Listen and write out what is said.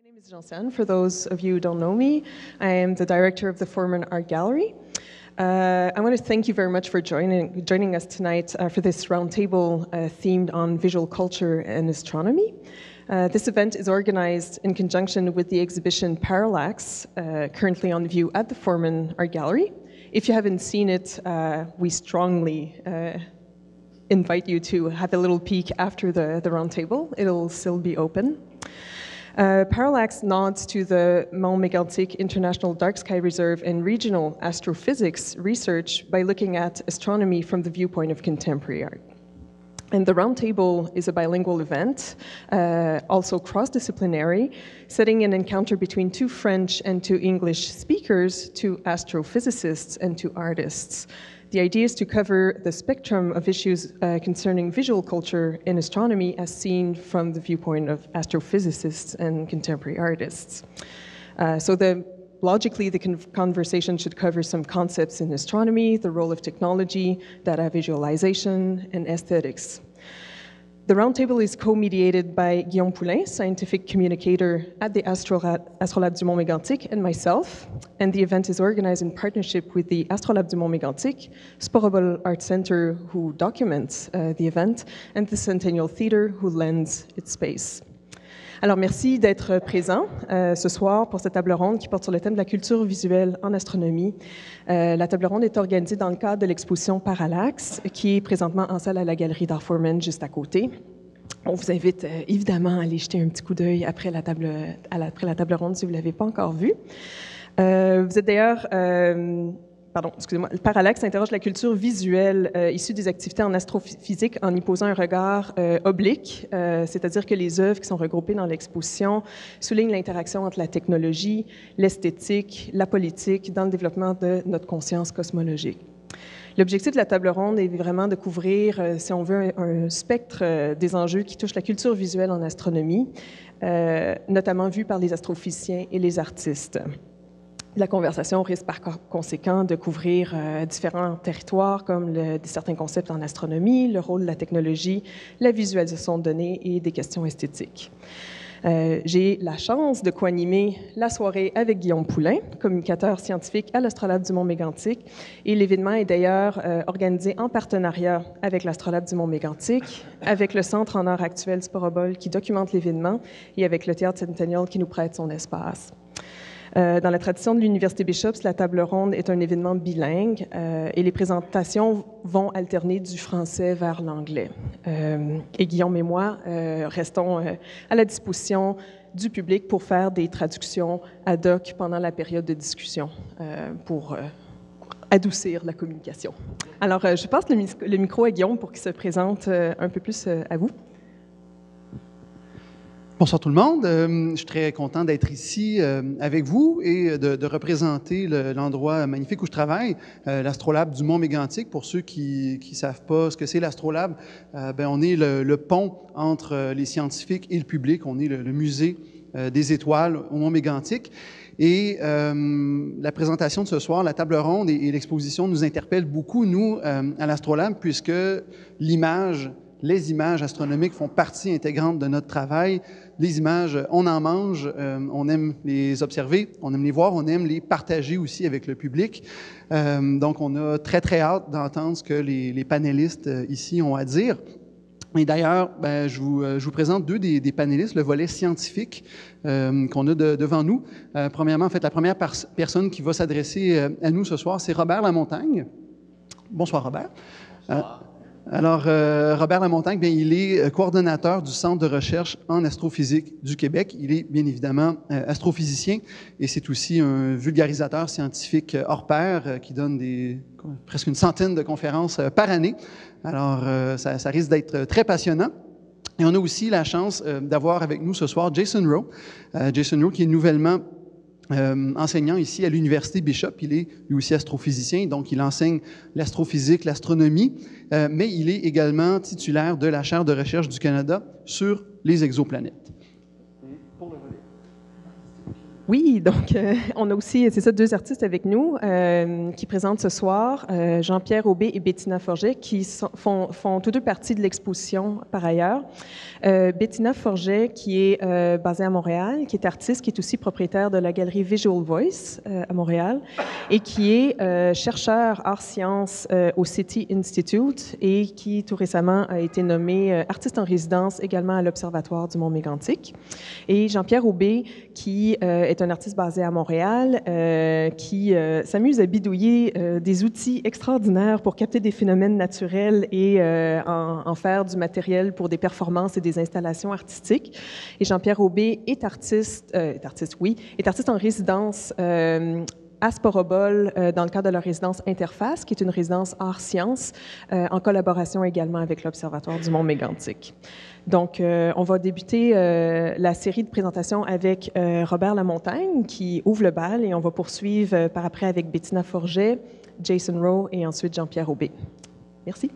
My name is Janssen. For those of you who don't know me, I am the director of the Foreman Art Gallery. I want to thank you very much for joining us tonight for this roundtable themed on visual culture and astronomy. This event is organized in conjunction with the exhibition Parallax, currently on view at the Foreman Art Gallery. If you haven't seen it, we strongly invite you to have a little peek after the roundtable. It'll still be open. Parallax nods to the Mont Mégantic International Dark Sky Reserve and regional astrophysics research by looking at astronomy from the viewpoint of contemporary art. And the roundtable is a bilingual event, also cross-disciplinary, setting an encounter between two French and two English speakers, two astrophysicists, and two artists. The idea is to cover the spectrum of issues concerning visual culture in astronomy as seen from the viewpoint of astrophysicists and contemporary artists. Logically, the conversation should cover some concepts in astronomy, the role of technology, data visualization, and aesthetics. The roundtable is co-mediated by Guillaume Poulain, scientific communicator at the Astrolabe du Mont Mégantic, and myself. And the event is organized in partnership with the Astrolabe du Mont Mégantic, Sporobel Art Center, who documents the event, and the Centennial Theatre, who lends its space. Alors, merci d'être présent ce soir pour cette table ronde qui porte sur le thème de la culture visuelle en astronomie. La table ronde est organisée dans le cadre de l'exposition Parallax, qui est présentement en salle à la Galerie d'Art Foreman, juste à côté. On vous invite évidemment à aller jeter un petit coup d'œil après la table ronde si vous ne l'avez pas encore vue. Vous êtes d'ailleurs... Le Parallax interroge la culture visuelle issue des activités en astrophysique en y posant un regard oblique, c'est-à-dire que les œuvres qui sont regroupées dans l'exposition soulignent l'interaction entre la technologie, l'esthétique, la politique dans le développement de notre conscience cosmologique. L'objectif de la table ronde est vraiment de couvrir, si on veut, un spectre des enjeux qui touchent la culture visuelle en astronomie, notamment vue par les astrophysiciens et les artistes. La conversation risque par conséquent de couvrir différents territoires comme certains concepts en astronomie, le rôle de la technologie, la visualisation de données et des questions esthétiques. J'ai la chance de co-animer la soirée avec Guillaume Poulain, communicateur scientifique à l'Astrolabe du Mont Mégantic. Et l'événement est d'ailleurs organisé en partenariat avec l'Astrolabe du Mont Mégantic, avec le Centre en art actuel Sporobel qui documente l'événement et avec le Théâtre Centennial qui nous prête son espace. Dans la tradition de l'Université Bishop's, la table ronde est un événement bilingue et les présentations vont alterner du français vers l'anglais. Et Guillaume et moi restons à la disposition du public pour faire des traductions ad hoc pendant la période de discussion pour adoucir la communication. Alors, je passe le micro à Guillaume pour qu'il se présente un peu plus à vous. Bonsoir tout le monde. Je suis très content d'être ici avec vous et de représenter l'endroit magnifique où je travaille, l'Astrolabe du Mont Mégantic. Pour ceux qui ne savent pas ce que c'est l'Astrolabe, on est le pont entre les scientifiques et le public. On est le musée des étoiles au Mont Mégantic. Et la présentation de ce soir, la table ronde et l'exposition nous interpellent beaucoup, nous, à l'Astrolabe, puisque les images astronomiques font partie intégrante de notre travail. Les images, on en mange, on aime les observer, on aime les voir, on aime les partager aussi avec le public. Donc, on a très, très hâte d'entendre ce que les panélistes ici ont à dire. Et d'ailleurs, je vous présente deux des panélistes, le volet scientifique qu'on a devant nous. Premièrement, en fait, la première personne qui va s'adresser à nous ce soir, c'est Robert Lamontagne. Bonsoir, Robert. Bonsoir. Alors, Robert Lamontagne, il est coordonnateur du Centre de recherche en astrophysique du Québec. Il est bien évidemment astrophysicien et c'est aussi un vulgarisateur scientifique hors pair qui donne presque une centaine de conférences par année. Alors, ça risque d'être très passionnant. Et on a aussi la chance d'avoir avec nous ce soir Jason Rowe. Jason Rowe qui est nouvellement enseignant ici à l'Université Bishop. Il est lui aussi astrophysicien, donc il enseigne l'astrophysique, l'astronomie, mais il est également titulaire de la chaire de recherche du Canada sur les exoplanètes. Et pour le volet. Oui, donc on a aussi, c'est ça, deux artistes avec nous qui présentent ce soir, Jean-Pierre Aubé et Bettina Forget, qui font tous deux partie de l'exposition par ailleurs. Bettina Forget, qui est basée à Montréal, qui est artiste, qui est aussi propriétaire de la galerie Visual Voice à Montréal et qui est chercheur art-sciences au City Institute et qui tout récemment a été nommé artiste en résidence également à l'Observatoire du Mont Mégantic. Et Jean-Pierre Aubé, qui est un artiste basé à Montréal, qui s'amuse à bidouiller des outils extraordinaires pour capter des phénomènes naturels et en faire du matériel pour des performances et des installations artistiques. Et Jean-Pierre Aubé est artiste en résidence à Sporobol dans le cadre de leur résidence Interface, qui est une résidence art-sciences, en collaboration également avec l'Observatoire du Mont Mégantic. Donc, on va débuter la série de présentations avec Robert Lamontagne, qui ouvre le bal, et on va poursuivre par après avec Bettina Forget, Jason Rowe et ensuite Jean-Pierre Aubé. Merci.